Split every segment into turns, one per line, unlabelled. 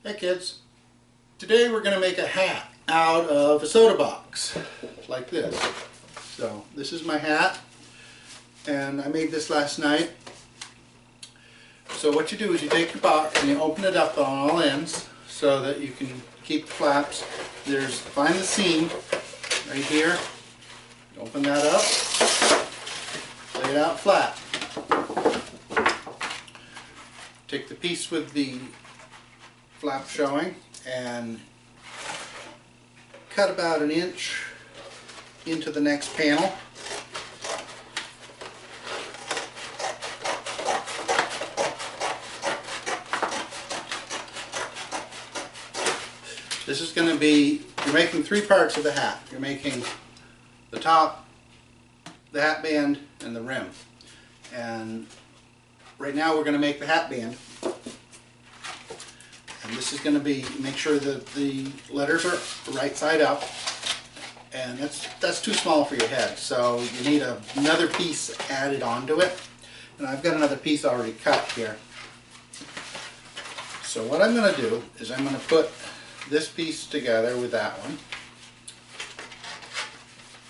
Hey kids, today we're going to make a hat out of a soda box, like this. So this is my hat, and I made this last night. So what you do is you take your box and you open it up on all ends so that you can keep the flaps. Find the seam right here, open that up, lay it out flat. Take the piece with the flap showing and cut about 1 inch into the next panel. This is going to be, you're making 3 parts of the hat. You're making the top, the hat band, and the rim. And right now we're going to make the hat band. And this is going to be, make sure that the letters are right side up. And that's too small for your head, so you need another piece added onto it. And I've got another piece already cut here. So what I'm going to do is I'm going to put this piece together with that one.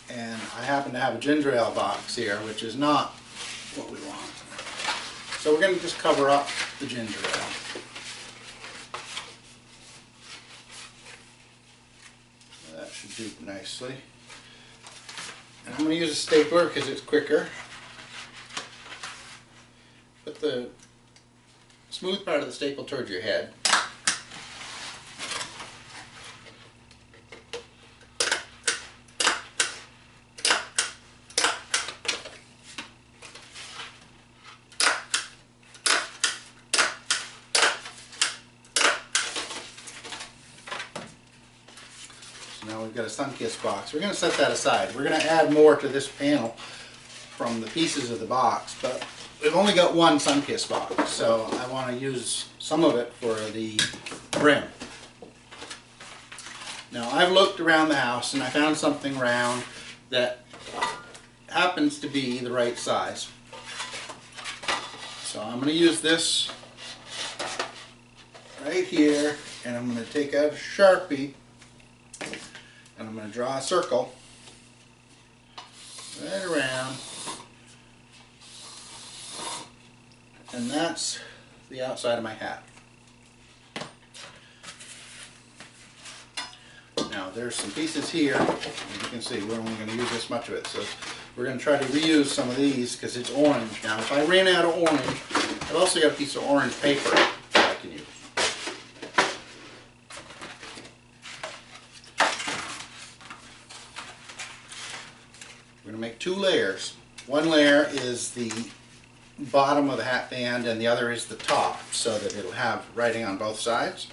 And I happen to have a ginger ale box here, which is not what we want. So we're going to just cover up the ginger ale. That should do nicely. And I'm going to use a stapler because it's quicker. Put the smooth part of the staple towards your head. Now we've got a Sunkist box. We're going to set that aside. We're going to add more to this panel from the pieces of the box, but we've only got one Sunkist box, so I want to use some of it for the rim. Now I've looked around the house and I found something round that happens to be the right size. So I'm going to use this right here, and I'm going to take out a Sharpie and I'm going to draw a circle right around, and that's the outside of my hat. Now there's some pieces here, as you can see we're only going to use this much of it, so we're going to try to reuse some of these because it's orange. Now if I ran out of orange, I've also got a piece of orange paper that I can use. We're going to make 2 layers. One layer is the bottom of the hat band and the other is the top, so that it'll have writing on both sides.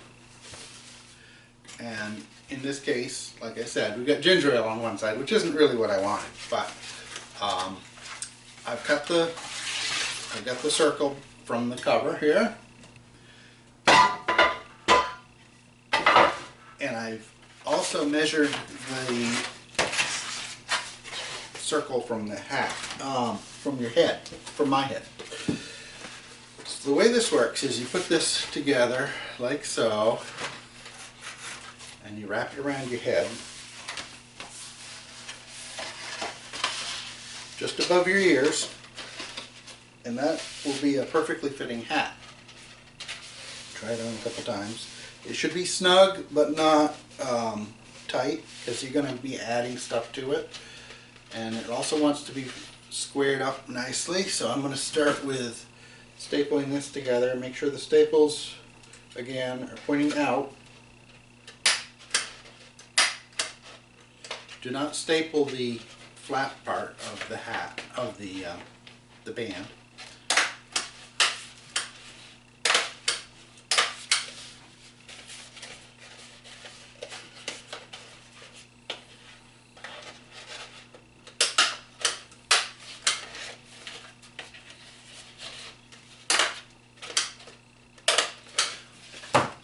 And in this case, like I said, we've got ginger ale on one side, which isn't really what I wanted, but I've got the circle from the cover here, and I've also measured the circle from the hat, from your head, from my head. So the way this works is you put this together like so, and you wrap it around your head, just above your ears, and that will be a perfectly fitting hat. Try it on a couple times. It should be snug, but not tight, because you're going to be adding stuff to it. And it also wants to be squared up nicely, so I'm going to start with stapling this together. Make sure the staples, again, are pointing out. Do not staple the flat part of the hat, of the band.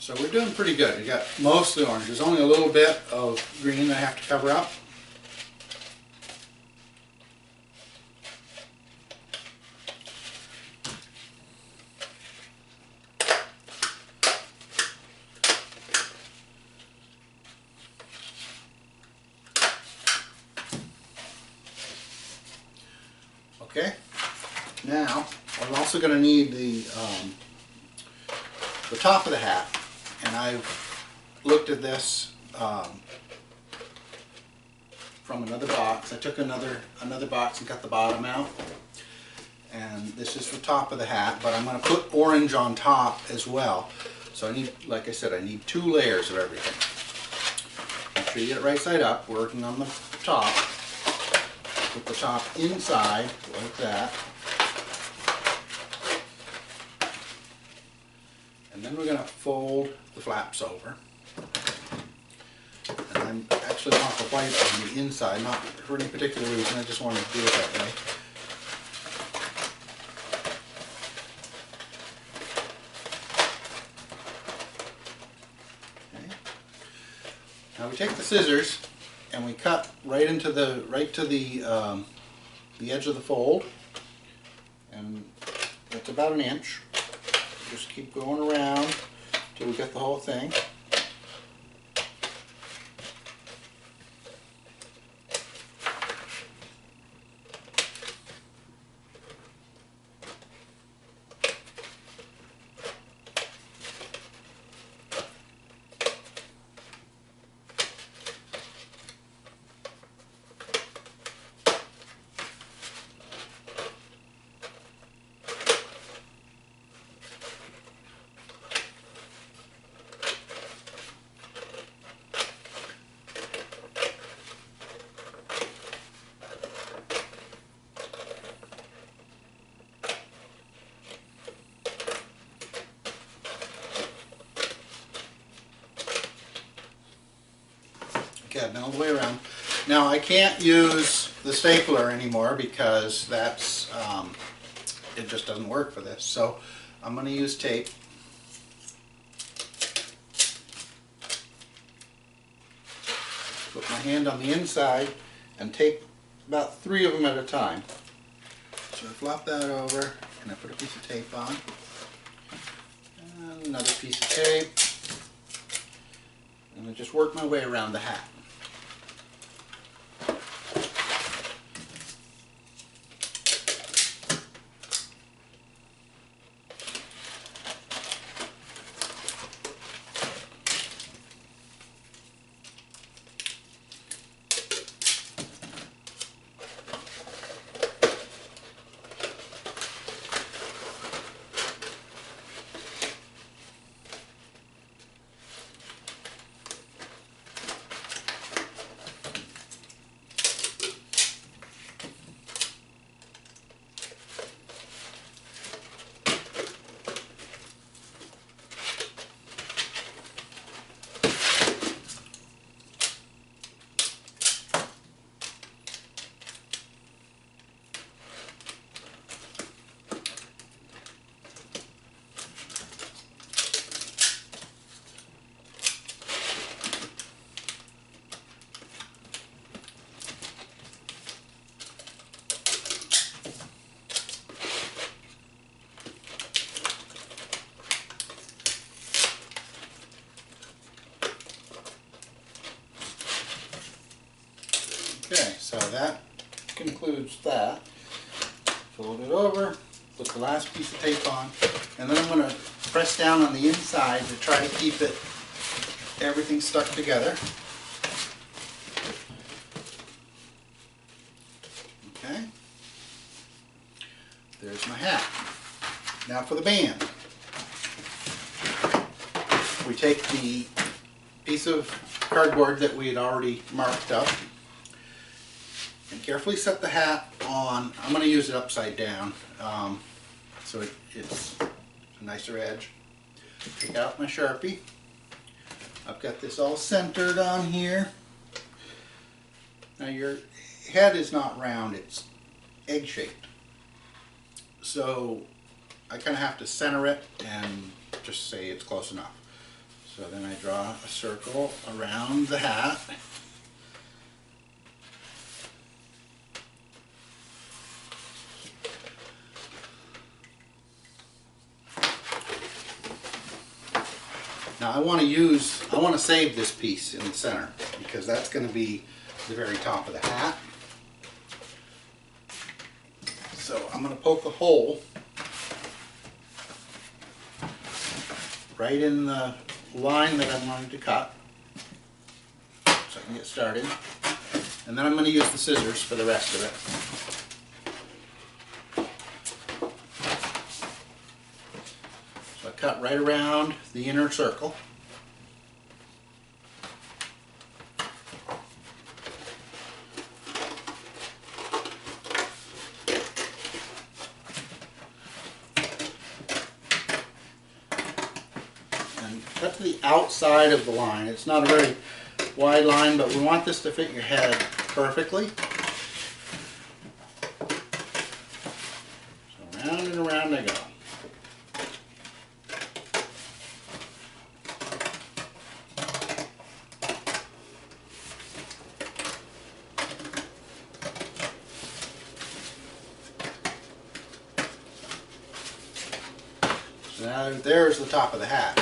So we're doing pretty good. We got mostly orange. There's only a little bit of green that I have to cover up. Okay, now I'm also going to need the top of the hat, and I've looked at this from another box. I took another box and cut the bottom out, and this is the top of the hat, but I'm going to put orange on top as well. So I need, like I said, I need 2 layers of everything. Make sure you get it right side up, working on the top. Put the top inside like that. And then we're going to fold the flaps over. And I'm actually want the white on the inside, not for any particular reason, I just wanted to do it that way. Okay. Now we take the scissors and we cut right into the edge of the fold, and that's about 1 inch. Just keep going around till we get the whole thing. Okay, I've been all the way around. Now I can't use the stapler anymore because that's it just doesn't work for this. So I'm going to use tape. Put my hand on the inside and tape about 3 of them at a time. So I flop that over and I put a piece of tape on. And another piece of tape. And I just work my way around the hat. Okay, so that concludes that. Fold it over, put the last piece of tape on, and then I'm going to press down on the inside to try to keep everything stuck together. Okay, there's my hat. Now for the band. We take the piece of cardboard that we had already marked up and carefully set the hat on. I'm going to use it upside down so it's a nicer edge. Take out my Sharpie. I've got this all centered on here. Now your head is not round, it's egg-shaped. So I kind of have to center it and just say it's close enough. So then I draw a circle around the hat. Now I want to save this piece in the center because that's going to be the very top of the hat. So I'm going to poke a hole right in the line that I'm going to cut so I can get started. And then I'm going to use the scissors for the rest of it. So I cut right around the inner circle. And cut to the outside of the line. It's not a very wide line, but we want this to fit your head perfectly. So round and around I go. So now there's the top of the hat.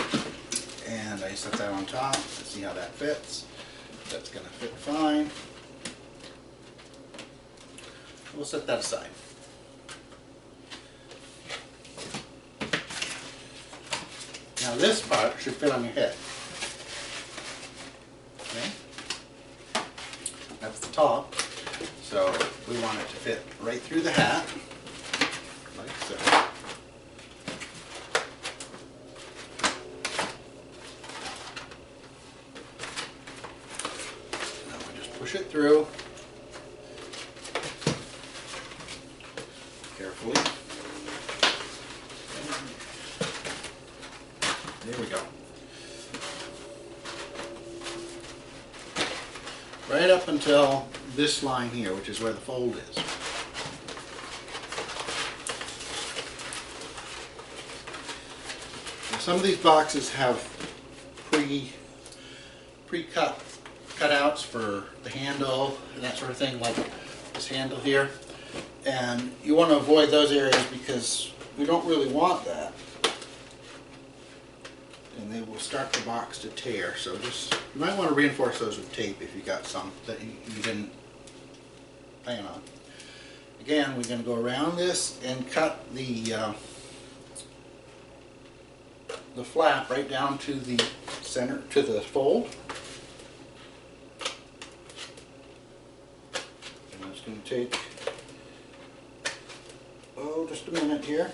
And I set that on top to see how that fits. That's going to fit fine. We'll set that aside. Now this part should fit on your head. Okay? That's the top. So we want it to fit right through the hat, like so. Push it through carefully. There we go. Right up until this line here, which is where the fold is. Now, some of these boxes have pre-cut cutouts for the handle and that sort of thing, like this handle here, and you want to avoid those areas because we don't really want that, and they will start the box to tear. So just, you might want to reinforce those with tape if you got some that you didn't plan on. Again, we're going to go around this and cut the flap right down to the center, to the fold. Going to take, just a minute here.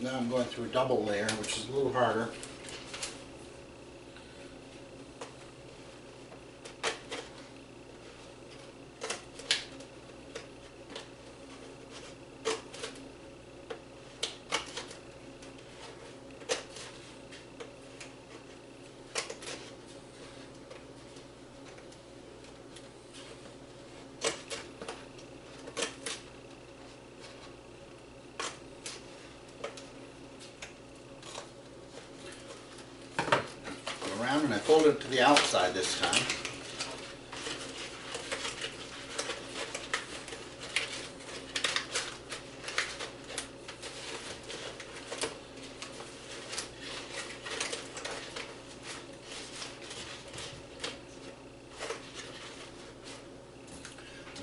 Now I'm going through a double layer, which is a little harder. And I fold it to the outside this time.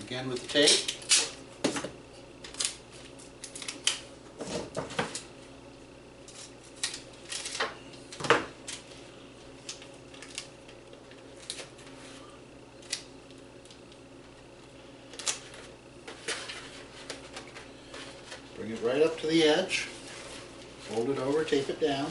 Again with the tape. Bring it right up to the edge, fold it over, tape it down.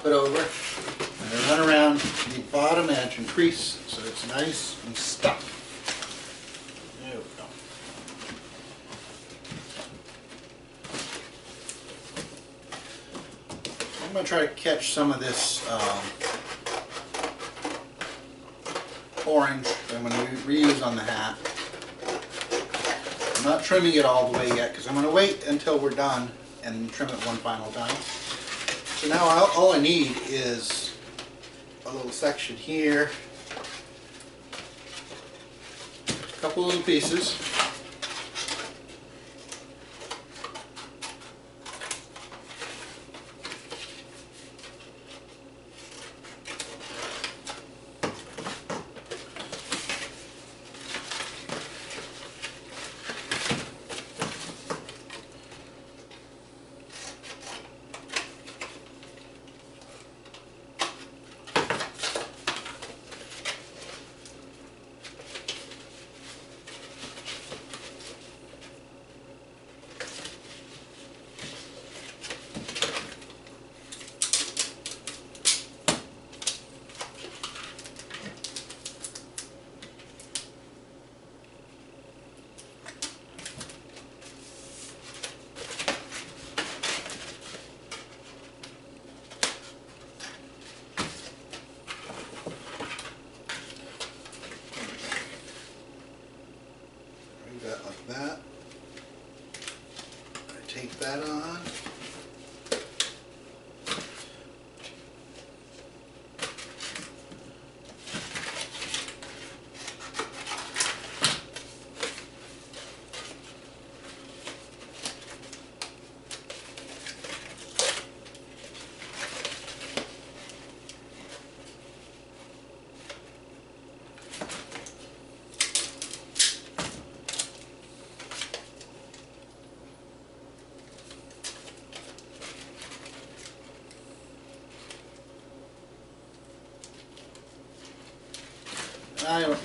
it over and I run around the bottom edge and crease so it's nice and stuck. There we go. I'm going to try to catch some of this orange that I'm going to reuse on the hat. I'm not trimming it all the way yet because I'm going to wait until we're done and trim it one final time. So now all I need is a little section here, a couple little pieces. Like that. I take that on.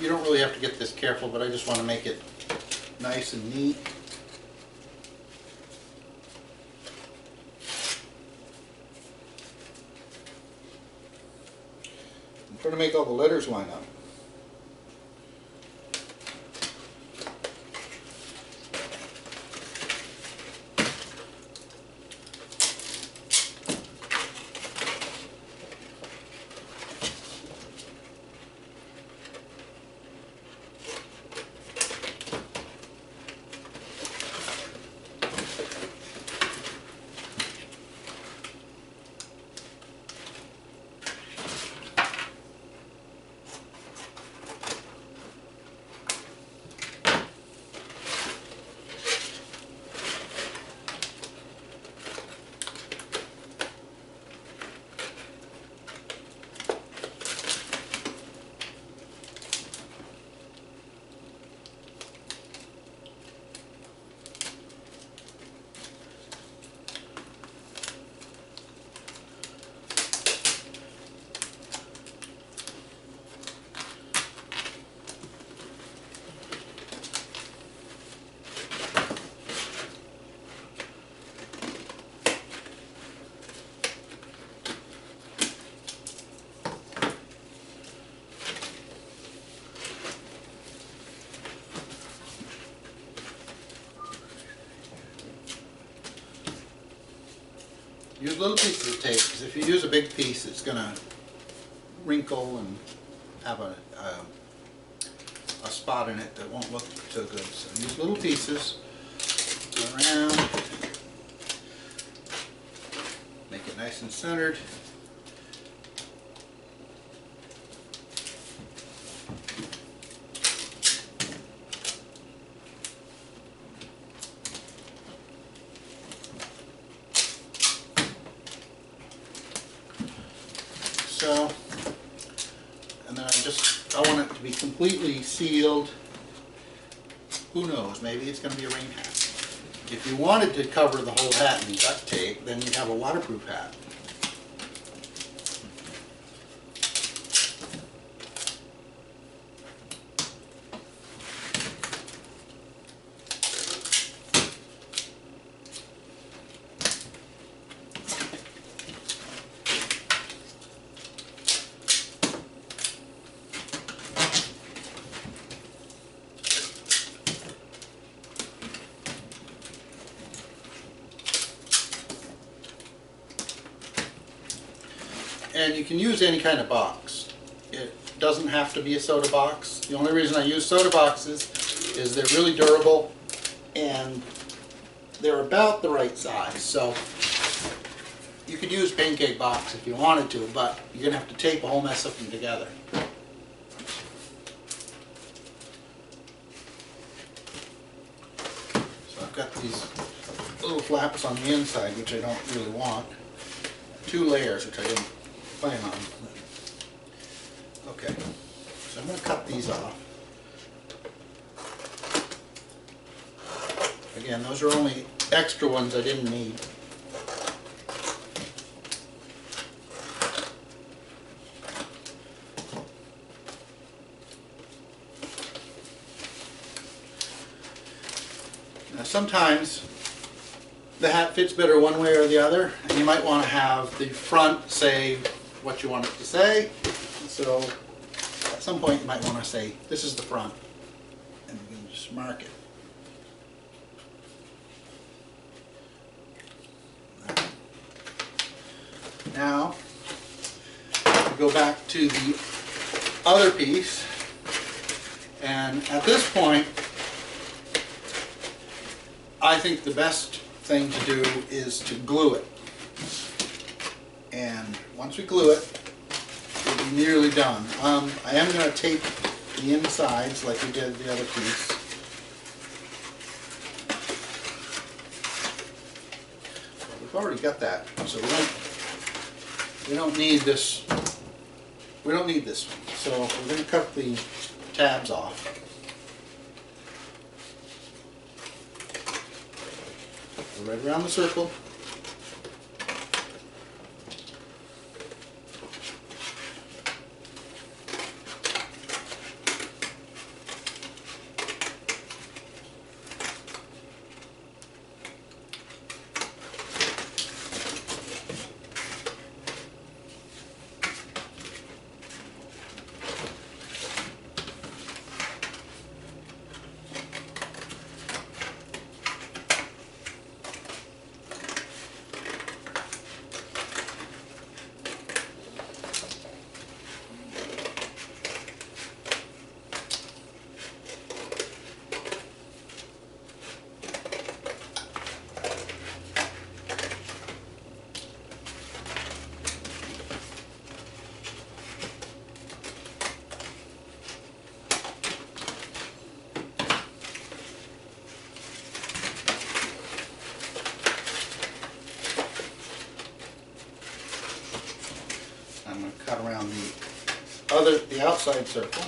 You don't really have to get this careful, but I just want to make it nice and neat. I'm trying to make all the letters line up. Use little pieces of tape, because if you use a big piece, it's going to wrinkle and have a spot in it that won't look so good. So use little pieces, go around, make it nice and centered. So, and then I want it to be completely sealed. Who knows, maybe it's going to be a rain hat. If you wanted to cover the whole hat in duct tape, then you'd have a waterproof hat. And you can use any kind of box. It doesn't have to be a soda box. The only reason I use soda boxes is they're really durable and they're about the right size. So you could use pancake box if you wanted to, but you're going to have to tape a whole mess of them together. So I've got these little flaps on the inside, which I don't really want. 2 layers, which I didn't plan on. Okay, so I'm going to cut these off. Again, those are only extra ones I didn't need. Now sometimes the hat fits better one way or the other, and you might want to have the front say what you want it to say. So at some point you might want to say, this is the front, and you can just mark it. Now, we go back to the other piece, and at this point, I think the best thing to do is to glue it. And once we glue it, we'll be nearly done. I am going to tape the insides like we did the other piece. Well, we've already got that, so we don't need this. We don't need this one. So we're going to cut the tabs off. Go right around the circle. I'm going to cut around the outside circle.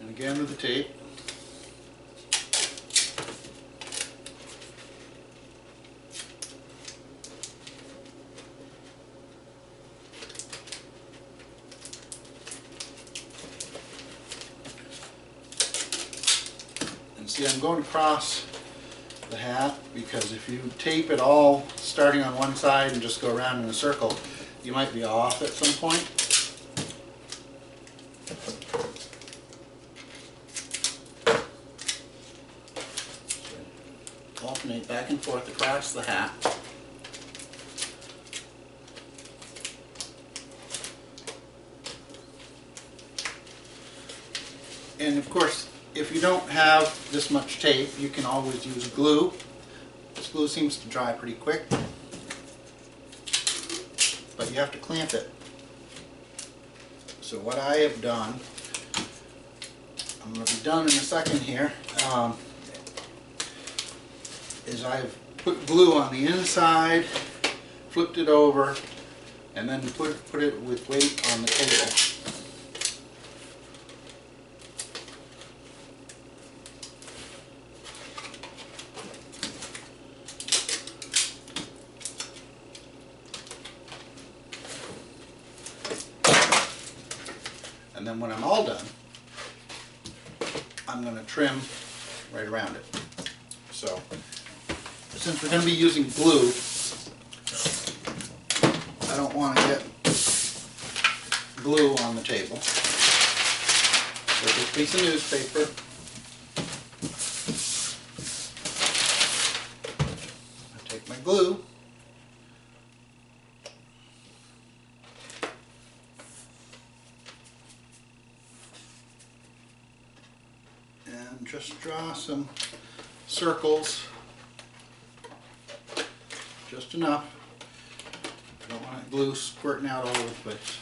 Again with the tape. And see, I'm going across the hat because if you tape it all starting on one side and just go around in a circle, you might be off at some point. Alternate back and forth across the hat. And of course, if you don't have this much tape, you can always use glue. This glue seems to dry pretty quick, but you have to clamp it. So what I have done, I'm going to be done in a second here, is I've put glue on the inside, flipped it over, and then put it with weight on the table. And then when I'm all done, I'm going to trim right around it. So, since we're going to be using glue, I don't want to get glue on the table. So this piece of newspaper, I take my glue, and just draw some circles, just enough. I don't want glue squirting out all over the place.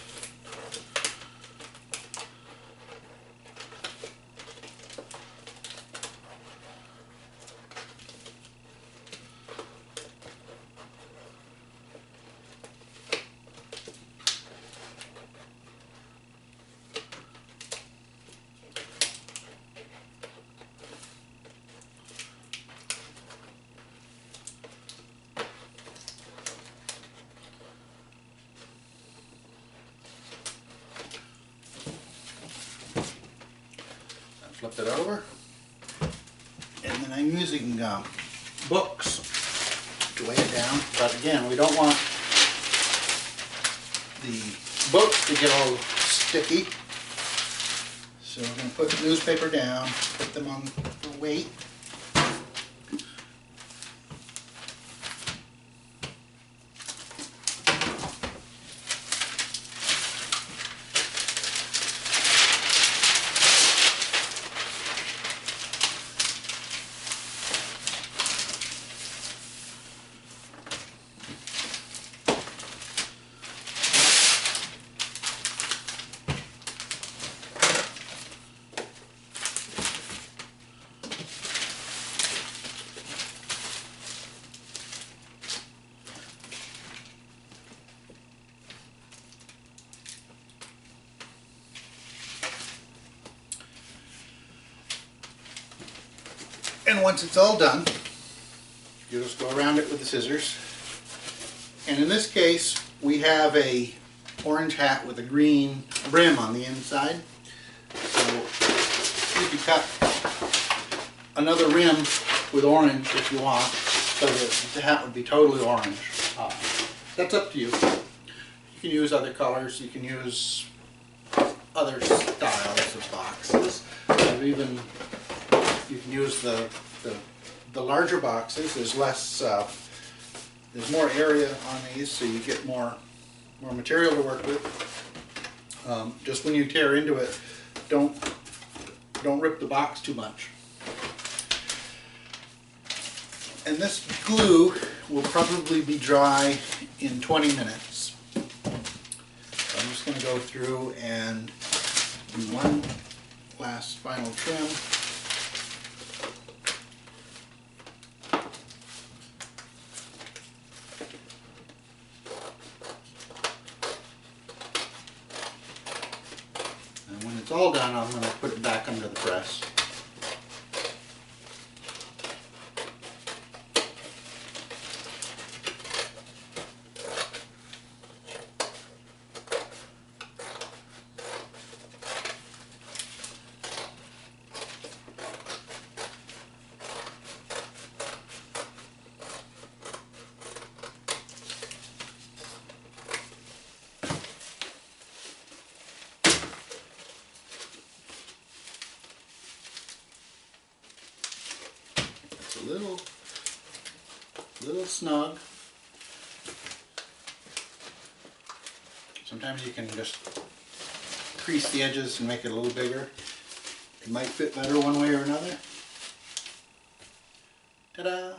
Flip it over, and then I'm using books to weigh it down. But again, we don't want the books to get all sticky. So we're going to put the newspaper down, put them on the weight. And once it's all done, you just go around it with the scissors. And in this case, we have a orange hat with a green brim on the inside. So you can cut another rim with orange if you want, so that the hat would be totally orange. That's up to you. You can use other colors. You can use other styles of boxes. You can use the larger boxes. There's less, there's more area on these, so you get more material to work with. Just when you tear into it, don't rip the box too much. And this glue will probably be dry in 20 minutes. So I'm just going to go through and do one last final trim. And when it's all done, I'm going to put it back under the press. It's a little snug. Sometimes you can just crease the edges and make it a little bigger. It might fit better one way or another. Ta-da!